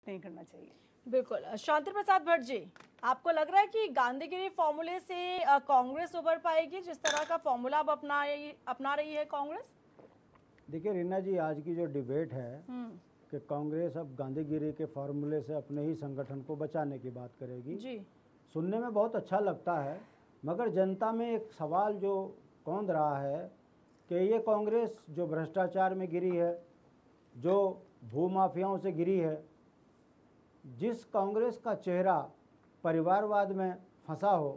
नहीं करना चाहिए। बिल्कुल। शांति प्रसाद भट्ट जी, आपको लग रहा है कि गांधीगिरी फॉर्मूले से कांग्रेस उभर पाएगी, जिस तरह का फॉर्मूला अब अपना रही है कांग्रेस? देखिए रीना जी, आज की जो डिबेट है कि कांग्रेस अब गांधीगिरी के फॉर्मूले से अपने ही संगठन को बचाने की बात करेगी जी, सुनने में बहुत अच्छा लगता है, मगर जनता में एक सवाल जो कौंध रहा है कि ये कांग्रेस जो भ्रष्टाचार में गिरी है, जो भूमाफियाओं से गिरी है, जिस कांग्रेस का चेहरा परिवारवाद में फंसा हो,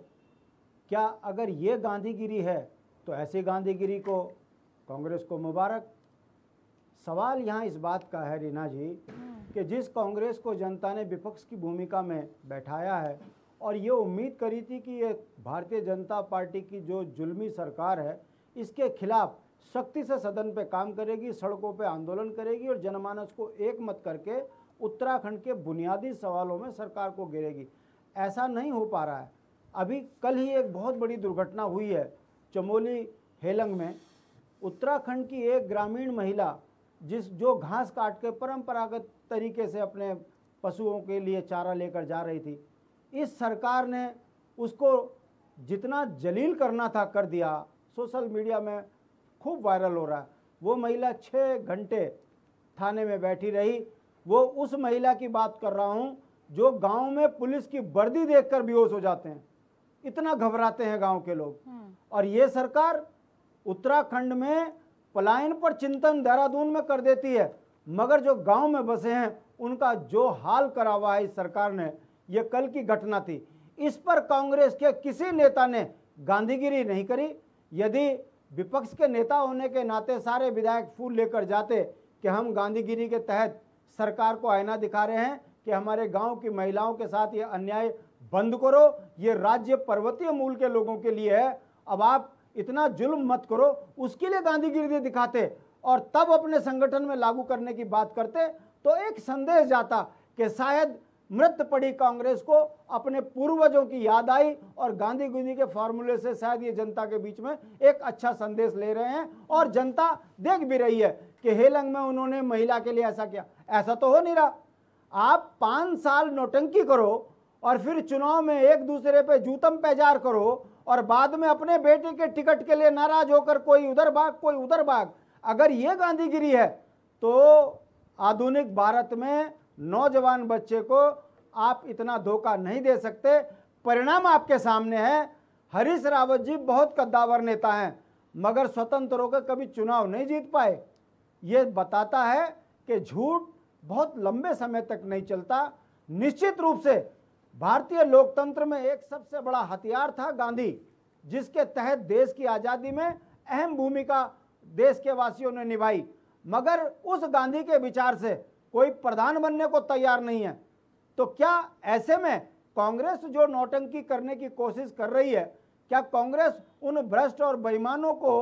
क्या अगर ये गांधीगिरी है तो ऐसी गांधीगिरी को कांग्रेस को मुबारक। सवाल यहाँ इस बात का है रीना जी कि जिस कांग्रेस को जनता ने विपक्ष की भूमिका में बैठाया है और ये उम्मीद करी थी कि ये भारतीय जनता पार्टी की जो जुल्मी सरकार है इसके खिलाफ सख्ती से सदन पे काम करेगी, सड़कों पे आंदोलन करेगी और जनमानस को एक मत करके उत्तराखंड के बुनियादी सवालों में सरकार को घेरेगी, ऐसा नहीं हो पा रहा है। अभी कल ही एक बहुत बड़ी दुर्घटना हुई है चमोली हेलंग में। उत्तराखंड की एक ग्रामीण महिला जो घास काट के परंपरागत तरीके से अपने पशुओं के लिए चारा लेकर जा रही थी, इस सरकार ने उसको जितना जलील करना था कर दिया। सोशल मीडिया में खूब वायरल हो रहा है। वो महिला 6 घंटे थाने में बैठी रही। वो उस महिला की बात कर रहा हूँ जो गांव में पुलिस की वर्दी देखकर बेहोश हो जाते हैं, इतना घबराते हैं गांव के लोग। और ये सरकार उत्तराखंड में पलायन पर चिंतन देहरादून में कर देती है, मगर जो गांव में बसे हैं उनका जो हाल करा हुआ है इस सरकार ने, ये कल की घटना थी। इस पर कांग्रेस के किसी नेता ने गांधीगिरी नहीं करी। यदि विपक्ष के नेता होने के नाते सारे विधायक फूल लेकर जाते कि हम गांधीगिरी के तहत सरकार को आईना दिखा रहे हैं कि हमारे गांव की महिलाओं के साथ ये अन्याय बंद करो, ये राज्य पर्वतीय मूल के लोगों के लिए है, अब आप इतना जुल्म मत करो, उसके लिए गांधीगिरी दिखाते और तब अपने संगठन में लागू करने की बात करते तो एक संदेश जाता कि शायद मृत पड़ी कांग्रेस को अपने पूर्वजों की याद आई और गांधीगिरी के फॉर्मूले से शायद ये जनता के बीच में एक अच्छा संदेश ले रहे हैं। और जनता देख भी रही है कि हेलंग में उन्होंने महिला के लिए ऐसा किया। ऐसा तो हो नहीं रहा। आप 5 साल नौटंकी करो और फिर चुनाव में एक दूसरे पे जूतम पैजार करो और बाद में अपने बेटे के टिकट के लिए नाराज होकर कोई उधर भाग कोई उधर भाग। अगर ये गांधीगिरी है तो आधुनिक भारत में नौजवान बच्चे को आप इतना धोखा नहीं दे सकते। परिणाम आपके सामने है। हरीश रावत जी बहुत कद्दावर नेता हैं, मगर स्वतंत्र होकर कभी चुनाव नहीं जीत पाए। ये बताता है कि झूठ बहुत लंबे समय तक नहीं चलता। निश्चित रूप से भारतीय लोकतंत्र में एक सबसे बड़ा हथियार था गांधी, जिसके तहत देश की आज़ादी में अहम भूमिका देश के वासियों ने निभाई, मगर उस गांधी के विचार से कोई प्रधान बनने को तैयार नहीं है। तो क्या ऐसे में कांग्रेस जो नौटंकी करने की कोशिश कर रही है, क्या कांग्रेस उन भ्रष्ट और बेईमानों को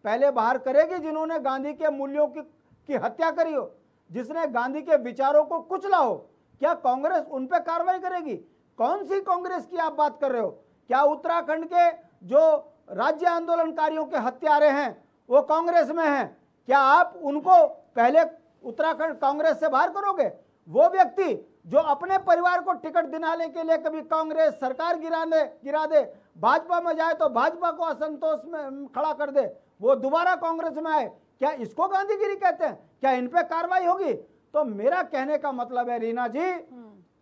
पहले बाहर करेगी जिन्होंने गांधी के मूल्यों की हत्या करी हो, जिसने गांधी के विचारों को कुचला हो? क्या कांग्रेस उन पर कार्रवाई करेगी? कौन सी कांग्रेस की आप बात कर रहे हो? क्या उत्तराखंड के जो राज्य आंदोलनकारियों के हत्यारे हैं वो कांग्रेस में हैं? क्या आप उनको पहले उत्तराखंड कांग्रेस से बाहर करोगे? वो व्यक्ति जो अपने परिवार को टिकट दिलाने के लिए कभी कांग्रेस सरकार गिरा दे, भाजपा में जाए तो भाजपा को असंतोष में खड़ा कर दे, वो दोबारा कांग्रेस में आए, क्या इसको गांधीगिरी कहते हैं? क्या इन पे कार्रवाई होगी? तो मेरा कहने का मतलब है रीना जी,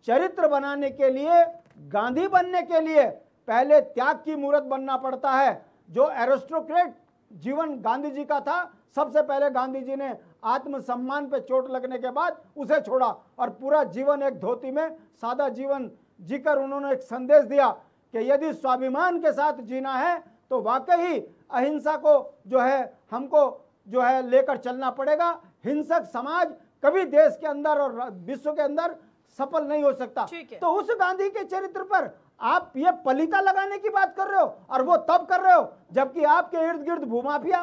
चरित्र बनाने के लिए, गांधी बनने के लिए पहले त्याग की मूर्त बनना पड़ता है। जो एरिस्टोक्रेट जीवन गांधी जी का था, सबसे पहले गांधी जी ने आत्मसम्मान पे चोट लगने के बाद उसे छोड़ा और पूरा जीवन एक धोती में सादा जीवन जीकर उन्होंने एक संदेश दिया कि यदि स्वाभिमान के साथ जीना है तो वाकई अहिंसा को जो है हमको जो है लेकर चलना पड़ेगा। हिंसक समाज कभी देश के अंदर और विश्व के अंदर सफल नहीं हो सकता। तो उस गांधी के चरित्र पर आप ये पलीता लगाने की बात कर रहे हो, और वो तब कर रहे हो जबकि आपके इर्द गिर्द भूमाफिया,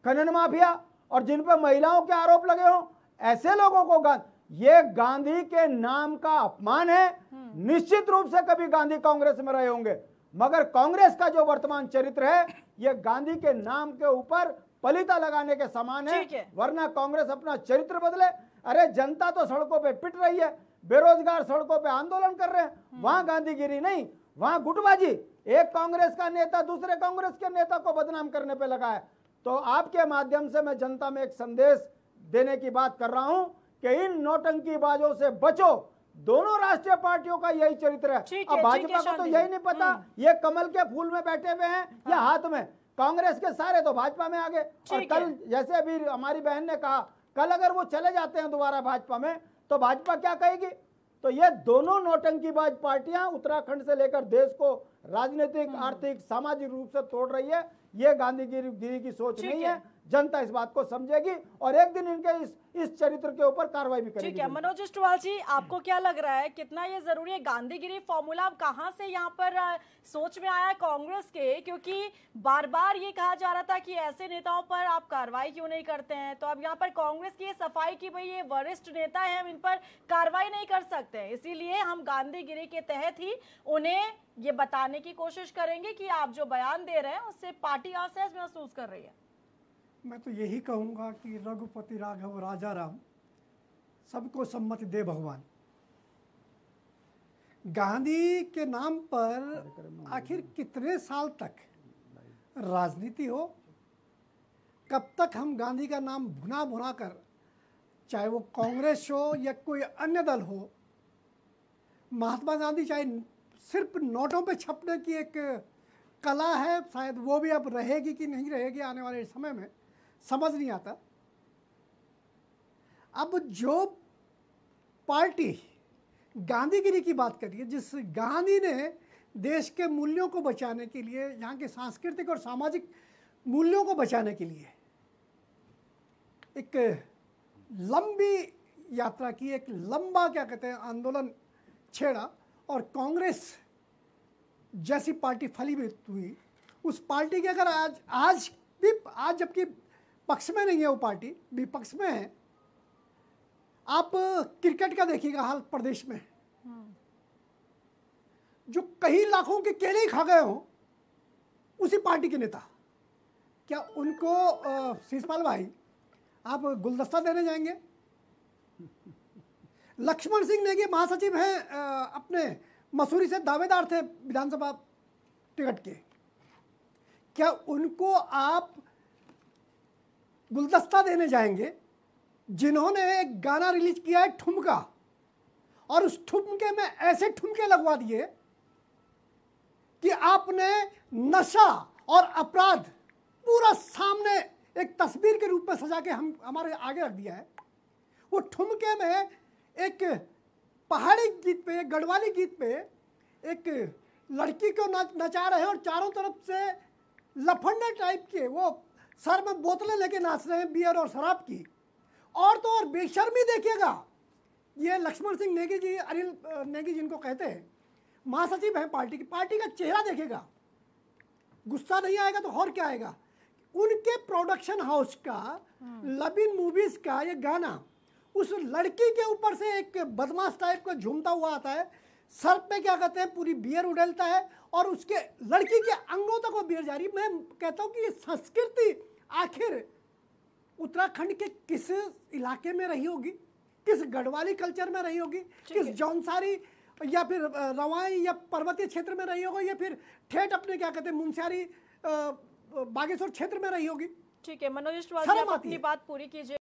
खनन माफिया और जिन पर महिलाओं के आरोप लगे हो, ऐसे लोगों को ये गांधी के नाम का अपमान है। निश्चित रूप से कभी गांधी कांग्रेस में रहे होंगे, मगर कांग्रेस का जो वर्तमान चरित्र है ये गांधी के नाम के ऊपर पलीता लगाने के समान है। वरना कांग्रेस अपना चरित्र बदले। अरे जनता तो सड़कों पे पिट रही है, बेरोजगार सड़कों पे आंदोलन कर रहे हैं, वहां गांधीगिरी नहीं, वहां गुटबाजी। एक कांग्रेस का नेता दूसरे कांग्रेस के नेता को बदनाम करने पे लगा है। तो आपके माध्यम से मैं जनता में एक संदेश देने की बात कर रहा हूं कि इन नौटंकीबाजों से बचो। दोनों राष्ट्रीय पार्टियों का यही चरित्र है। अब भाजपा को तो यही नहीं पता ये कमल के फूल में बैठे हुए हैं या हाथ में। कांग्रेस के सारे तो भाजपा में आ गए। और कल जैसे अभी हमारी बहन ने कहा, कल अगर वो चले जाते हैं दोबारा भाजपा में तो भाजपा क्या कहेगी? तो ये दोनों नौटंकीबाज पार्टियां उत्तराखंड से लेकर देश को राजनीतिक, आर्थिक, सामाजिक रूप से तोड़ रही है। ये गांधीगिरी की सोच नहीं है। जनता इस बात को समझेगी और एक दिन इनके इस चरित्र के ऊपर कार्रवाई भी करेगी। ठीक है मनोज अष्टवाल जी, आपको क्या लग रहा है कितना ये जरूरी है गांधीगिरी फॉर्मूला? कहां से यहाँ पर सोच में आया कांग्रेस के? क्योंकि बार बार ये कहा जा रहा था कि ऐसे नेताओं पर आप कार्रवाई क्यों नहीं करते हैं, तो अब यहाँ पर कांग्रेस की सफाई की भाई ये वरिष्ठ नेता है, हम इन पर कार्रवाई नहीं कर सकते, इसीलिए हम गांधीगिरी के तहत ही उन्हें ये बताने की कोशिश करेंगे कि आप जो बयान दे रहे हैं उससे पार्टी असहज महसूस कर रही है। मैं तो यही कहूँगा कि रघुपति राघव राजा राम, सबको सम्मति दे भगवान। गांधी के नाम पर आखिर कितने साल तक राजनीति हो? कब तक हम गांधी का नाम भुना भुना कर, चाहे वो कांग्रेस हो या कोई अन्य दल हो, महात्मा गांधी चाहे सिर्फ नोटों पे छपने की एक कला है, शायद वो भी अब रहेगी कि नहीं रहेगी आने वाले समय में समझ नहीं आता। अब जो पार्टी गांधीगिरी की बात करिए, जिस गांधी ने देश के मूल्यों को बचाने के लिए, यहाँ के सांस्कृतिक और सामाजिक मूल्यों को बचाने के लिए एक लंबी यात्रा की, एक लंबा क्या कहते हैं आंदोलन छेड़ा, और कांग्रेस जैसी पार्टी फलीभूत हुई, उस पार्टी के अगर आज जबकि पक्ष में नहीं है वो पार्टी, विपक्ष में है। आप क्रिकेट का देखिएगा हाल प्रदेश में, जो कई लाखों के केले ही खा गए हों उसी पार्टी के नेता, क्या उनको शिषपाल भाई आप गुलदस्ता देने जाएंगे? लक्ष्मण सिंह नेगी महासचिव हैं, अपने मसूरी से दावेदार थे विधानसभा टिकट के, क्या उनको आप गुलदस्ता देने जाएंगे जिन्होंने एक गाना रिलीज किया है ठुमका, और उस ठुमके में ऐसे ठुमके लगवा दिए कि आपने नशा और अपराध पूरा सामने एक तस्वीर के रूप में सजा के हमारे आगे रख दिया है। वो ठुमके में एक पहाड़ी गीत पे, गढ़वाली गीत पे एक लड़की को नचा रहे हैं और चारों तरफ से लफंडे टाइप के वो सर में बोतलें लेके नाच रहे हैं बियर और शराब की। और तो और बेशर्मी देखिएगा, ये लक्ष्मण सिंह नेगी जी, अनिल नेगी जिनको कहते हैं, महासचिव हैं पार्टी की, पार्टी का चेहरा देखेगा, गुस्सा नहीं आएगा तो और क्या आएगा। उनके प्रोडक्शन हाउस का, लबिन मूवीज का ये गाना उस लड़की के ऊपर से एक बदमाश टाइप का झूमता हुआ आता है, सर पे क्या कहते हैं पूरी बियर उड़ेलता है और उसके लड़की के अंगों तक वो बियर जारी। मैं कहता हूँ कि ये संस्कृति आखिर उत्तराखंड के किस इलाके में रही होगी, किस गढ़वाली कल्चर में रही होगी, किस जौनसारी या फिर रवाई या पर्वतीय क्षेत्र में रही होगी, या फिर ठेठ अपने क्या कहते हैं मुंसियारी बागेश्वर क्षेत्र में रही होगी। ठीक है मनोज अष्टवाल जी, आप अपनी बात पूरी कीजिए।